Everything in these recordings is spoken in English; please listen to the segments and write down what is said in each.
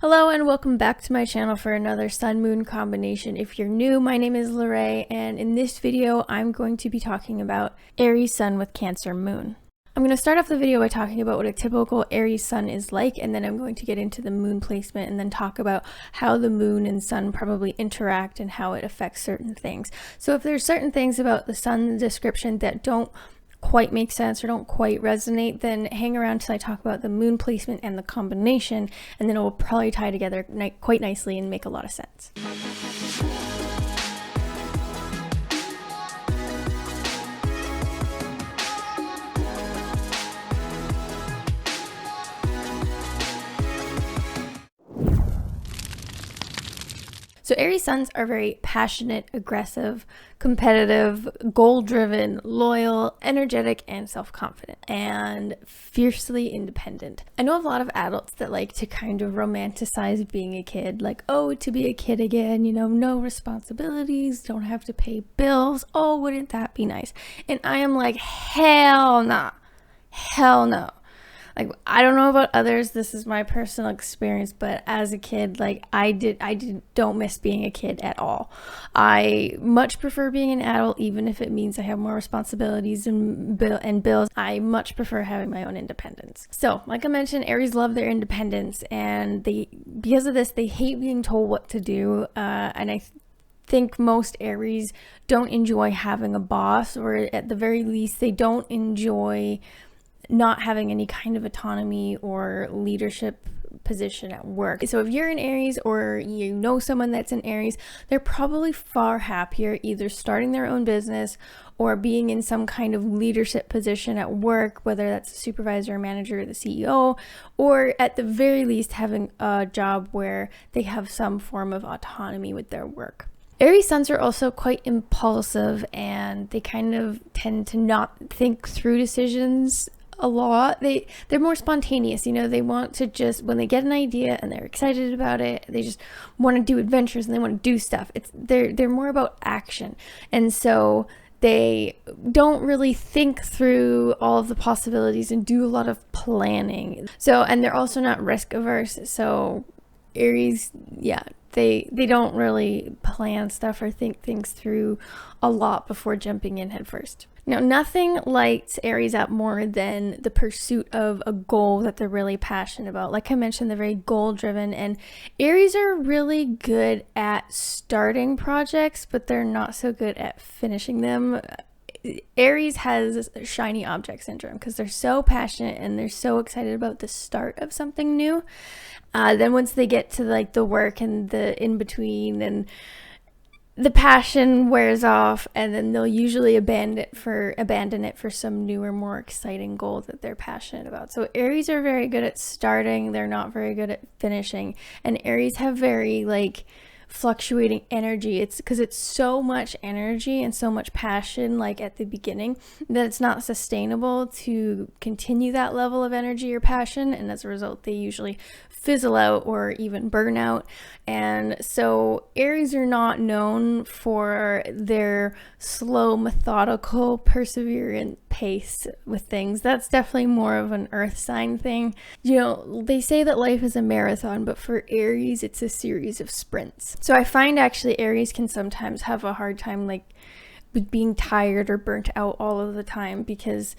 Hello and welcome back to my channel for another Sun-Moon combination. If you're new, my name is Lorraine, and in this video I'm going to be talking about Aries Sun with Cancer Moon. I'm going to start off the video by talking about what a typical Aries Sun is like, and then I'm going to get into the moon placement and then talk about how the moon and sun probably interact and how it affects certain things. So if there's certain things about the sun description that don't quite make sense or don't quite resonate, then hang around till I talk about the moon placement and the combination, and then it will probably tie together quite nicely and make a lot of sense. So Aries Suns are very passionate, aggressive, competitive, goal-driven, loyal, energetic, and self-confident, and fiercely independent. I know of a lot of adults that like to kind of romanticize being a kid, like, oh, to be a kid again, you know, no responsibilities, don't have to pay bills, oh, wouldn't that be nice? And I am like, hell nah, hell no. Like, I don't know about others, this is my personal experience, but as a kid, like, I don't miss being a kid at all. I much prefer being an adult, even if it means I have more responsibilities and bills. I much prefer having my own independence. So, like I mentioned, Aries love their independence, and because of this, they hate being told what to do, and I think most Aries don't enjoy having a boss, or at the very least, they don't enjoy not having any kind of autonomy or leadership position at work. So if you're an Aries or you know someone that's an Aries, they're probably far happier either starting their own business or being in some kind of leadership position at work, whether that's a supervisor, manager, or the CEO, or at the very least having a job where they have some form of autonomy with their work. Aries Suns are also quite impulsive, and they kind of tend to not think through decisions a lot. They're more spontaneous, you know. They want to just, when they get an idea and they're excited about it, they just want to do adventures and they want to do stuff. They're more about action, and so they don't really think through all of the possibilities and do a lot of planning. So, and they're also not risk averse. So Aries, yeah, they don't really plan stuff or think things through a lot before jumping in head first. Now, nothing lights Aries up more than the pursuit of a goal that they're really passionate about. Like I mentioned, they're very goal-driven, and Aries are really good at starting projects, but they're not so good at finishing them. Aries has shiny object syndrome because they're so passionate and they're so excited about the start of something new. Then once they get to like the work and the in-between, and the passion wears off, and then they'll usually abandon it for some newer, more exciting goal that they're passionate about. So Aries are very good at starting, they're not very good at finishing. And Aries have very like fluctuating energy. It's because it's so much energy and so much passion like at the beginning that it's not sustainable to continue that level of energy or passion, and as a result they usually fizzle out or even burn out. And so Aries are not known for their slow, methodical, perseverant pace with things. That's definitely more of an earth sign thing. You know, they say that life is a marathon, but for Aries it's a series of sprints. So I find actually Aries can sometimes have a hard time like with being tired or burnt out all of the time, because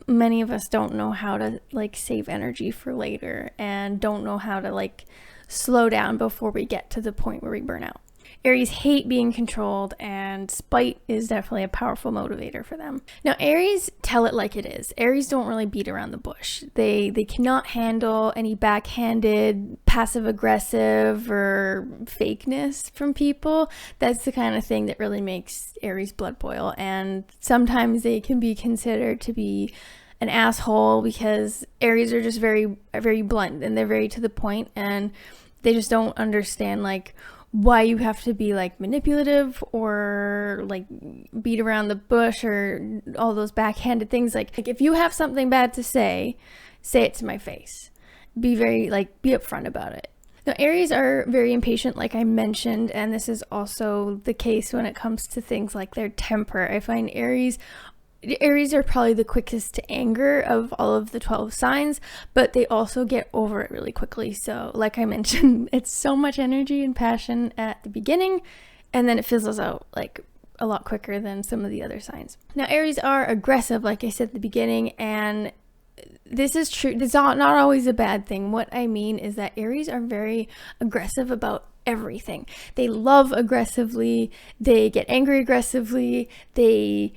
many of us don't know how to like save energy for later and don't know how to like slow down before we get to the point where we burn out. Aries hate being controlled, and spite is definitely a powerful motivator for them. Now, Aries tell it like it is. Aries don't really beat around the bush. They cannot handle any backhanded, passive-aggressive, or fakeness from people. That's the kind of thing that really makes Aries blood boil, and sometimes they can be considered to be an asshole because Aries are just very, very blunt, and they're very to the point, and they just don't understand like why you have to be like manipulative or like beat around the bush or all those backhanded things. Like if you have something bad to say it to my face. Be upfront about it. Now, Aries are very impatient, like I mentioned, and this is also the case when it comes to things like their temper. I find Aries Aries are probably the quickest to anger of all of the 12 signs, but they also get over it really quickly. So like I mentioned, it's so much energy and passion at the beginning, and then it fizzles out like a lot quicker than some of the other signs. Now, Aries are aggressive, like I said at the beginning, and this is true. It's not always a bad thing. What I mean is that Aries are very aggressive about everything. They love aggressively, they get angry aggressively, they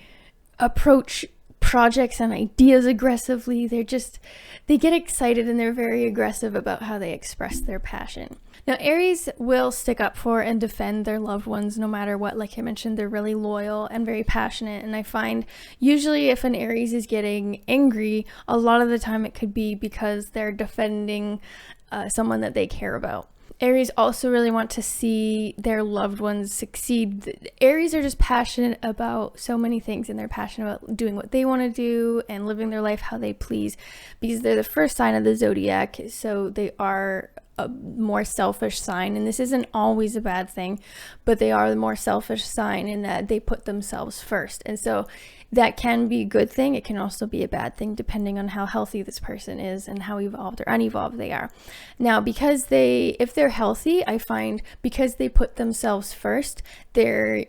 approach projects and ideas aggressively. They get excited and they're very aggressive about how they express their passion. Now, Aries will stick up for and defend their loved ones no matter what. Like I mentioned, they're really loyal and very passionate. And I find usually if an Aries is getting angry, a lot of the time it could be because they're defending someone that they care about. Aries also really want to see their loved ones succeed. Aries are just passionate about so many things, and they're passionate about doing what they want to do and living their life how they please, because they're the first sign of the zodiac, so they are a more selfish sign. And this isn't always a bad thing, but they are the more selfish sign in that they put themselves first. And so that can be a good thing. It can also be a bad thing depending on how healthy this person is and how evolved or unevolved they are. Now, if they're healthy, I find because they put themselves first, they're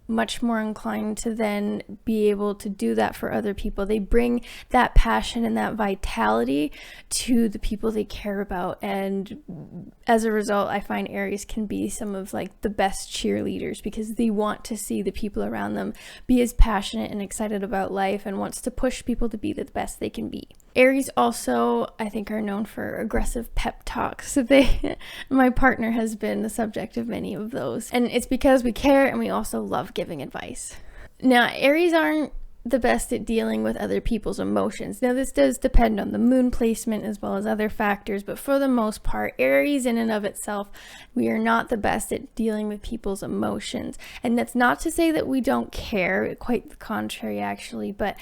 much more inclined to then be able to do that for other people. They bring that passion and that vitality to the people they care about, and as a result, I find Aries can be some of like the best cheerleaders because they want to see the people around them be as passionate and excited about life and wants to push people to be the best they can be. Aries also, I think, are known for aggressive pep talks. So my partner has been the subject of many of those. And it's because we care and we also love giving advice. Now, Aries aren't the best at dealing with other people's emotions. Now, this does depend on the moon placement as well as other factors, but for the most part, Aries in and of itself, we are not the best at dealing with people's emotions. And that's not to say that we don't care, quite the contrary, actually, but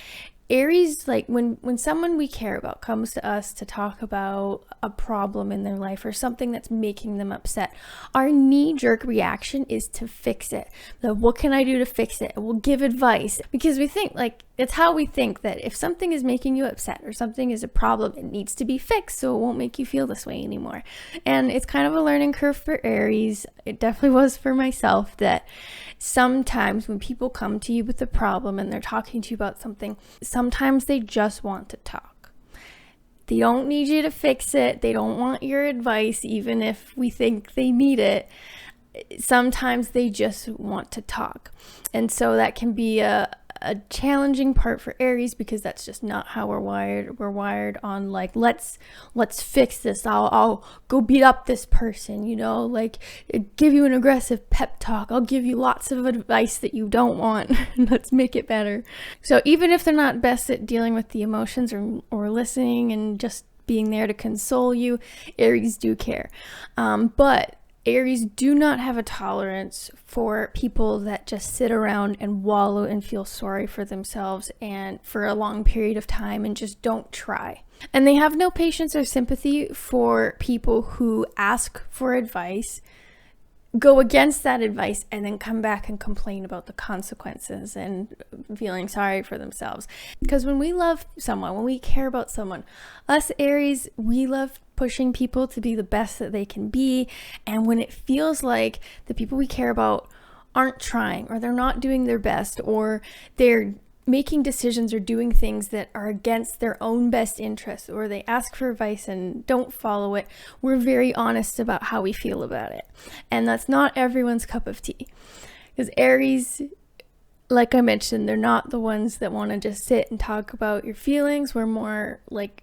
Aries, like when someone we care about comes to us to talk about a problem in their life or something that's making them upset, our knee-jerk reaction is to fix it. What can I do to fix it? We'll give advice because we think it's how we think that if something is making you upset or something is a problem, it needs to be fixed so it won't make you feel this way anymore. And it's kind of a learning curve for Aries. It definitely was for myself that sometimes when people come to you with a problem and they're talking to you about something, sometimes they just want to talk. They don't need you to fix it. They don't want your advice, even if we think they need it. Sometimes they just want to talk. And so that can be a challenging part for Aries because that's just not how we're wired. We're wired on like, let's fix this. I'll go beat up this person, like give you an aggressive pep talk. I'll give you lots of advice that you don't want. Let's make it better. So even if they're not best at dealing with the emotions or listening and just being there to console you, Aries do care. But Aries do not have a tolerance for people that just sit around and wallow and feel sorry for themselves and for a long period of time and just don't try. And they have no patience or sympathy for people who ask for advice, go against that advice, and then come back and complain about the consequences and feeling sorry for themselves. Because when we love someone, when we care about someone, us Aries, we love pushing people to be the best that they can be. And when it feels like the people we care about aren't trying, or they're not doing their best, or they're making decisions or doing things that are against their own best interests, or they ask for advice and don't follow it, we're very honest about how we feel about it. And that's not everyone's cup of tea. Because Aries, like I mentioned, they're not the ones that want to just sit and talk about your feelings. We're more like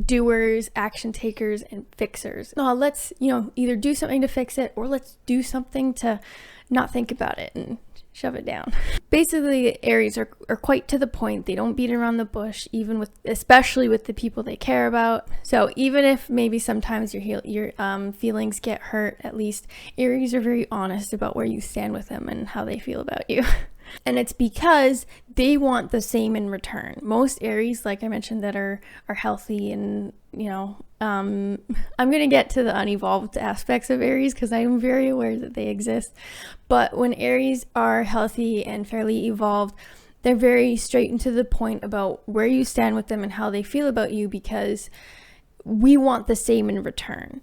doers, action takers, and fixers. Let's, either do something to fix it, or let's do something to not think about it and shove it down. Basically, Aries are quite to the point. They don't beat around the bush, especially with the people they care about. So even if maybe sometimes your feelings get hurt, at least Aries are very honest about where you stand with them and how they feel about you. And it's because they want the same in return. Most Aries, like I mentioned, that are healthy and, I'm going to get to the unevolved aspects of Aries because I'm very aware that they exist. But when Aries are healthy and fairly evolved, They're very straight and to the point about where you stand with them and how they feel about you, because we want the same in return.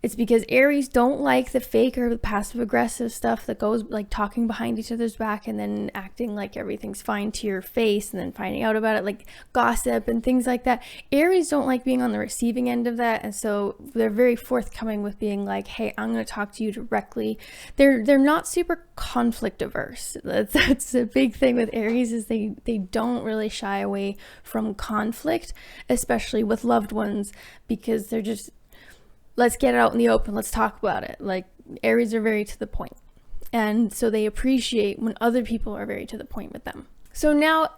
It's because Aries don't like the fake or the passive aggressive stuff that goes like talking behind each other's back and then acting like everything's fine to your face and then finding out about it, like gossip and things like that. Aries don't like being on the receiving end of that, and so they're very forthcoming with being like, hey, I'm going to talk to you directly. They're not super conflict averse. That's a big thing with Aries, is they don't really shy away from conflict, especially with loved ones, because they're just, let's get it out in the open. Let's talk about it. Like, Aries are very to the point. And so they appreciate when other people are very to the point with them. So now,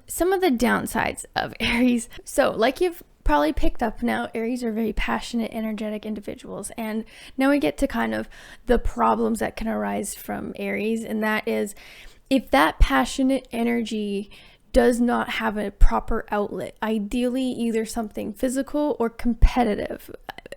some of the downsides of Aries. So like you've probably picked up now, Aries are very passionate, energetic individuals. And now we get to kind of the problems that can arise from Aries. And that is, if that passionate energy does not have a proper outlet, ideally either something physical or competitive.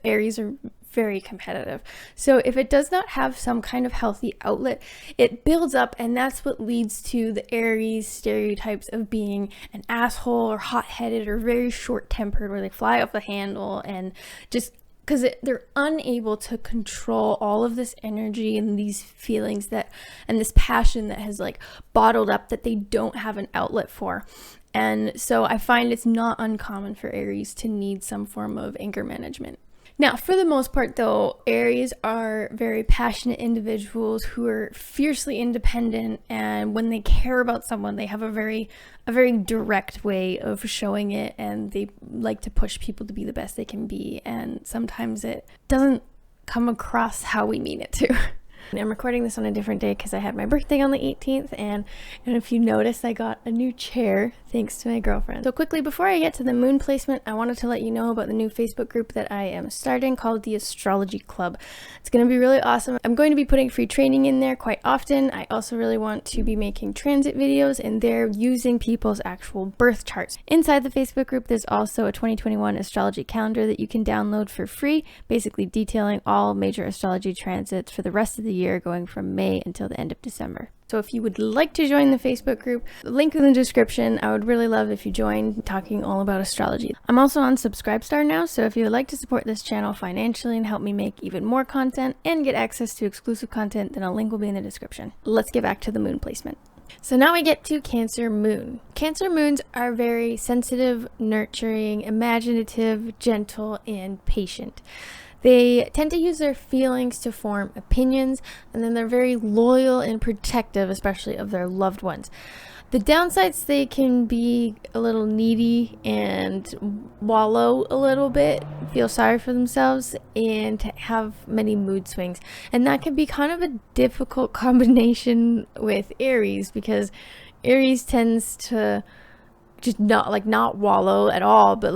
Aries are very competitive. So if it does not have some kind of healthy outlet, it builds up, and that's what leads to the Aries stereotypes of being an asshole or hot-headed or very short-tempered, where they fly off the handle, and just because they're unable to control all of this energy and these feelings that, and this passion that has like bottled up, that they don't have an outlet for. And so I find it's not uncommon for Aries to need some form of anger management. Now, for the most part, though, Aries are very passionate individuals who are fiercely independent, and when they care about someone, they have a very direct way of showing it, and they like to push people to be the best they can be, and sometimes it doesn't come across how we mean it to. I'm recording this on a different day because I had my birthday on the 18th, and if you noticed, I got a new chair thanks to my girlfriend. So quickly, before I get to the moon placement, I wanted to let you know about the new Facebook group that I am starting called the Astrology Club. It's going to be really awesome. I'm going to be putting free training in there quite often. I also really want to be making transit videos in there using people's actual birth charts. Inside the Facebook group, there's also a 2021 astrology calendar that you can download for free, basically detailing all major astrology transits for the rest of the year, going from May until the end of December. So if you would like to join the Facebook group, link in the description. I would really love if you join, talking all about astrology. I'm also on Subscribestar now, so if you would like to support this channel financially and help me make even more content and get access to exclusive content, then a link will be in the description. Let's get back to the moon placement. So now we get to Cancer moon. Cancer moons are very sensitive, nurturing, imaginative, gentle, and patient. They tend to use their feelings to form opinions, and then they're very loyal and protective, especially of their loved ones. The downsides, they can be a little needy and wallow a little bit, feel sorry for themselves, and have many mood swings. And that can be kind of a difficult combination with Aries, because Aries tends to just not wallow at all, but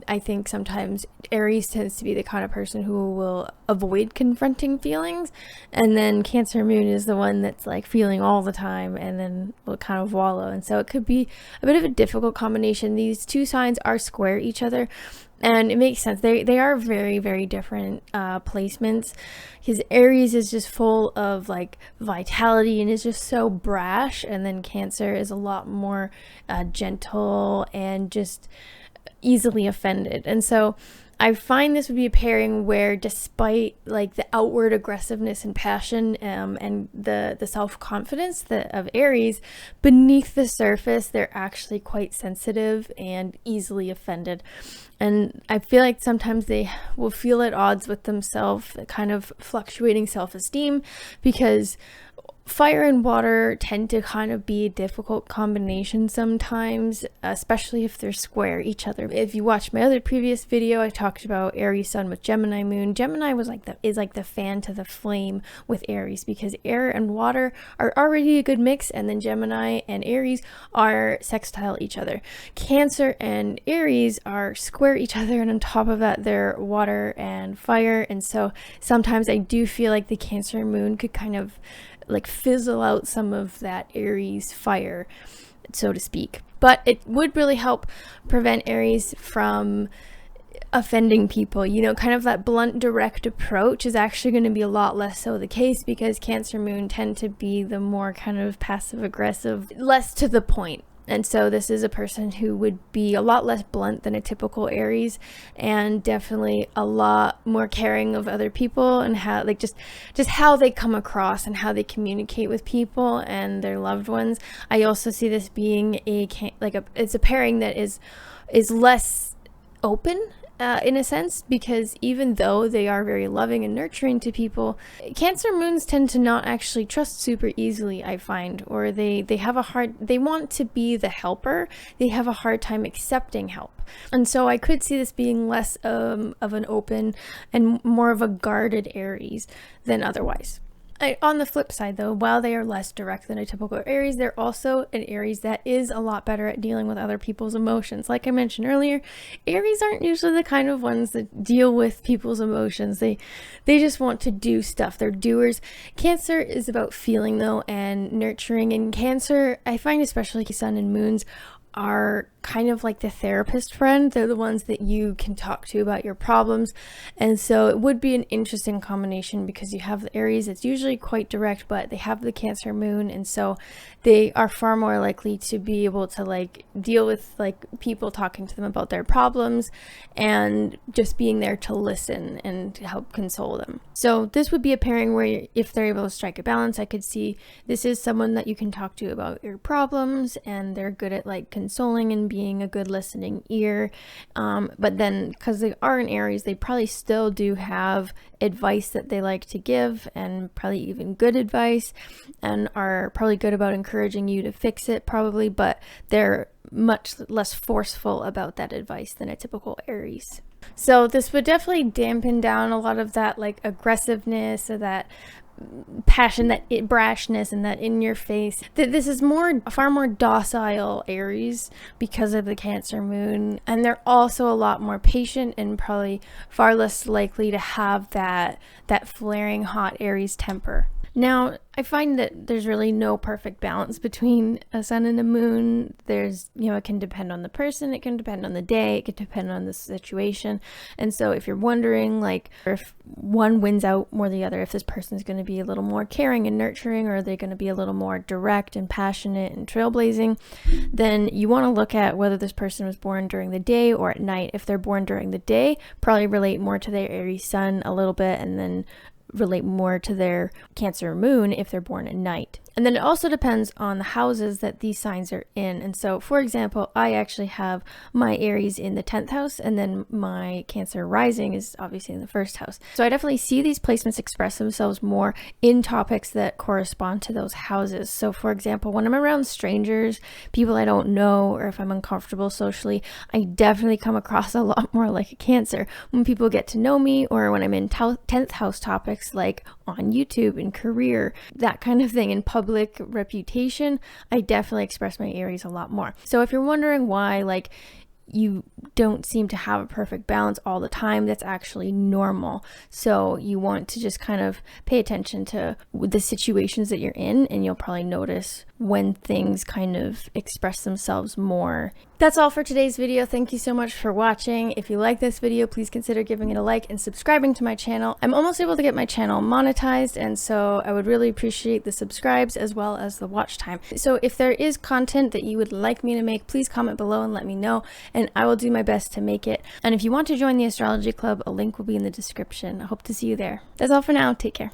I think sometimes Aries tends to be the kind of person who will avoid confronting feelings, and then Cancer moon is the one that's like feeling all the time and then will kind of wallow. And so it could be a bit of a difficult combination. These two signs are square each other, and it makes sense. They are very, very different placements, because Aries is just full of like vitality and is just so brash, and then Cancer is a lot more gentle and just easily offended. And so I find this would be a pairing where, despite like the outward aggressiveness and passion and the self-confidence of Aries, beneath the surface they're actually quite sensitive and easily offended. And I feel like sometimes they will feel at odds with themselves, kind of fluctuating self-esteem, because fire and water tend to kind of be a difficult combination sometimes, especially if they're square each other. If you watched my other previous video, I talked about Aries Sun with Gemini moon. Gemini is like the fan to the flame with Aries, because air and water are already a good mix, and then Gemini and Aries are sextile each other. Cancer and Aries are square each other, and on top of that they're water and fire. And so sometimes I do feel like the Cancer moon could kind of like fizzle out some of that Aries fire, so to speak. But it would really help prevent Aries from offending people. You know, kind of that blunt, direct approach is actually going to be a lot less so the case, because Cancer moon tend to be the more kind of passive aggressive, less to the point. And so this is a person who would be a lot less blunt than a typical Aries, and definitely a lot more caring of other people, and how, like, just how they come across and how they communicate with people and their loved ones. I also see this being it's a pairing that is less open, in a sense, because even though they are very loving and nurturing to people, Cancer moons tend to not actually trust super easily, I find, or they want to be the helper. They have a hard time accepting help. And so I could see this being less of an open and more of a guarded Aries than otherwise. On the flip side, though, while they are less direct than a typical Aries, they're also an Aries that is a lot better at dealing with other people's emotions. Like I mentioned earlier, Aries aren't usually the kind of ones that deal with people's emotions. They just want to do stuff. They're doers. Cancer is about feeling, though, and nurturing. And Cancer, I find, especially Sun and Moons, are kind of like the therapist friend. They're the ones that you can talk to about your problems. And so it would be an interesting combination, because you have the Aries, it's usually quite direct, but they have the Cancer moon, and so they are far more likely to be able to like deal with like people talking to them about their problems and just being there to listen and to help console them. So this would be a pairing where, if they're able to strike a balance, I could see this is someone that you can talk to about your problems, and they're good at like consoling and being a good listening ear. But then, because they are an Aries, they probably still do have advice that they like to give, and probably even good advice, and are probably good about encouraging you to fix it, probably, but they're much less forceful about that advice than a typical Aries. So this would definitely dampen down a lot of that like aggressiveness, or that passion, that brashness, and that in your face. This is far more docile Aries because of the Cancer moon, and they're also a lot more patient and probably far less likely to have that flaring hot Aries temper. Now, I find that there's really no perfect balance between a sun and a moon. There's, it can depend on the person, it can depend on the day, it can depend on the situation. And so if you're wondering, like, if one wins out more than the other, if this person's going to be a little more caring and nurturing, or are they going to be a little more direct and passionate and trailblazing, then you want to look at whether this person was born during the day or at night. If they're born during the day, probably relate more to their Aries sun a little bit, and then relate more to their Cancer moon if they're born at night. And then it also depends on the houses that these signs are in. And so, for example, I actually have my Aries in the 10th house, and then my Cancer rising is obviously in the 1st house. So I definitely see these placements express themselves more in topics that correspond to those houses. So for example, when I'm around strangers, people I don't know, or if I'm uncomfortable socially, I definitely come across a lot more like a Cancer. When people get to know me, or when I'm in 10th house topics like on YouTube and career, that kind of thing, in public reputation, I definitely express my Aries a lot more. So if you're wondering why like you don't seem to have a perfect balance all the time, that's actually normal. So you want to just kind of pay attention to the situations that you're in, and you'll probably notice when things kind of express themselves more. That's all for today's video. Thank you so much for watching. If you like this video, please consider giving it a like and subscribing to my channel. I'm almost able to get my channel monetized, and so I would really appreciate the subscribes as well as the watch time. So if there is content that you would like me to make, please comment below and let me know, and I will do my best to make it. And if you want to join the Astrology Club, a link will be in the description. I hope to see you there. That's all for now. Take care.